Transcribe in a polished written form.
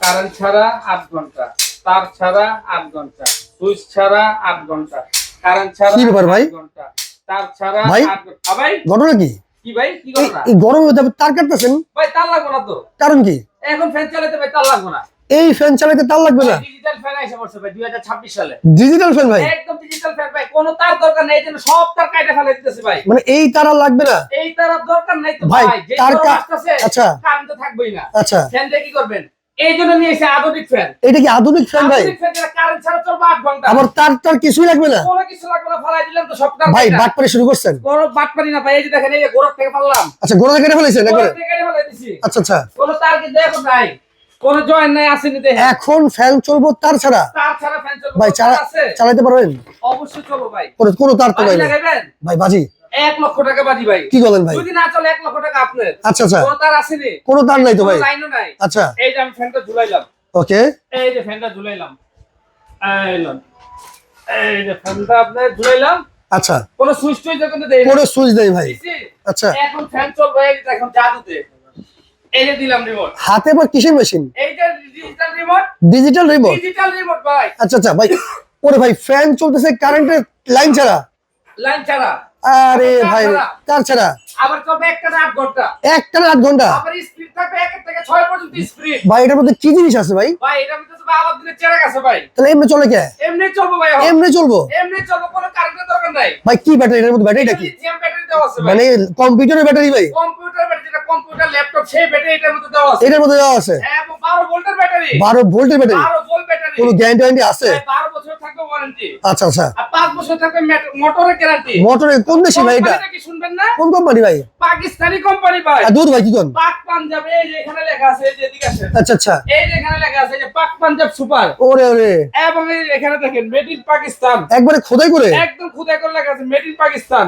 Current ছাড়া 8 ঘন্টা, তার ছাড়া 8 ঘন্টা, সুইচ ছাড়া 8 ঘন্টা, কারেন্ট ছাড়া কি ব্যাপার ভাই? 8 ঘন্টা, তার ছাড়া ভাই? 8 ঘন্টা। ভাই ঘটনা কি? কি ভাই কি ঘটনা? এই গরমে তার কাটতেছেন ভাই তার লাগবে না তো, কারণ কি? এখন ফ্যান চালাতে ভাই তার লাগবে না। এই ফ্যান চালাতে তার লাগবে না? ডিজিটাল ফ্যান আইসা পড়ছে ভাই 2026 সালে। ডিজিটাল ফ্যান ভাই? একদম ডিজিটাল ফ্যান ভাই, কোনো তার দরকার নেই, এজন্য সব তার কাইটা ফেলে দিতেছে ভাই। মানে এই তার আর লাগবে না এই তার আর দরকার নাই তো ভাই, ভাই, যে তার তার আসছে আচ্ছা কারেন্ট তো থাকবেই না। আচ্ছা, ফ্যান দিয়ে কি করবেন? এই জন্য নিয়ে এসে আধুনিক ফ্যান। এটা কি আধুনিক ফ্যান ভাই? আধুনিক ফ্যান যেটা কারেন্ট ছাড়া চলবে 8 ঘন্টা। আবার তার কিছুই লাগবে না? কোনো কিছু লাগবে না, ফালাই দিলাম তো সব তার ভাই কাইটা। বাটপারি শুরু করছেন? কোনো বাটপারি না ভাই, এই যে দেখেন এই যে গোড়া থেকে পারলাম, আচ্ছা, গোড়া কেটে ফেলেছেন একবারে? গোড়া থেকে কেটে ফেলাই দিছি। আচ্ছা আচ্ছা, কোনো তার কি দেখো নাই, কোনো জয়েন নাই, আসেনি দেখে। এখন ফ্যান চলবো তার ছাড়া? তার ছাড়া ফ্যান চলবে? ভাই আছে চালাতে পারবেন? অবশ্যই চলবে ভাই। কোনো তার তো বাজি নাই না। লাগাইবেন? ভাই বাজি 1 লক্ষ টাকা বাজি ভাই। কি বলেন ভাই? যদি না চলে 1 লক্ষ টাকা আপনার। আচ্ছা আচ্ছা, কোনো তার আসেনি, কোনো তার নাই তো ভাই? কোনো লাইনও নাই। আচ্ছা এই যে আমি ফ্যানটা ঝুলাইলাম, ওকে, এই যে ফ্যানটা ঝুলাইলাম, এই যে ফ্যানটা আপনার ঝুলাইলাম, আচ্ছা, কোনো সুইচ টুইচ কিন্তু দেই না। কোনো সুইচ দেই ভাই? দিছি। আচ্ছা, এখন ফ্যান চলবে, এই যে এখন জাদুতে এই যে দিলাম রিমোট। হাতে বা কিসের মেশিন? এইটা digital remote, digital remote? Digital remote ভাই। আচ্ছা আচ্ছা ভাই, ওরে ভাই ফ্যান চলতেছে কারেন্টের লাইন ছাড়া? লাইন ছাড়া, আরে তার ভাই ছাড়া। তার ছাড়া আবার চলবে একটা 8 ঘন্টা, একটানা 8 ঘন্টা? আবার স্পিড থাকবে 1 থেকে 6 পর্যন্ত স্পিড। ভাই এটার মধ্যে কি জিনিস আছে ভাই? ভাই এটা মধ্যে তো আলাদা দিনের চেরা গেছে ভাই। তাহলে এমনি চলে কে? এমনি চলবে ভাই, এখন এমনি চলবো? এমনি চলবে, কোনো কারেন্টের দরকার নাই। ভাই কি ব্যাটারি এর মধ্যে? ব্যাটারিটা কি? লিথিয়াম ব্যাটারি দেওয়া আছে ভাই। মানে কম্পিউটারের ব্যাটারি ভাই? কম্পিউটার ব্যাটারি, যেটা কম্পিউটার ল্যাপটপ সেই ব্যাটারি এটার মধ্যে দেওয়া আছে। এটার মধ্যে দেওয়া আছে? হ্যাঁ, এবং 12 ভোল্টের ব্যাটারি। 12 ভোল্টের ব্যাটারি? 12 volt battery. কোনো গ্যারান্টি আছে? 12 বছর থাকবে ওয়ারেন্টি। আচ্ছা আচ্ছা, আর 5 বছর থাকবে মোটরের গ্যারান্টি। মোটরের কোন দেশি ভাই এটা? কোম্পানিটা কি শুনবেন না? কোন কোম্পানি ভাই? পাকিস্তানি কোম্পানি ভাই। আর দুধ ভাই কি কোন? পাক পাঞ্জাব, এই যে এখানে লেখা আছে, এই যে এদিকে আছে, আচ্ছা আচ্ছা, এই যে এখানে লেখা আছে যে পাক পাঞ্জাব সুপার। ওরে ওরে, এবং এই যে এখানে দেখেন মেড ইন পাকিস্তান, একবারে খোদাই করে? একদম খুদাই করে লেখা আছে মেড ইন পাকিস্তান।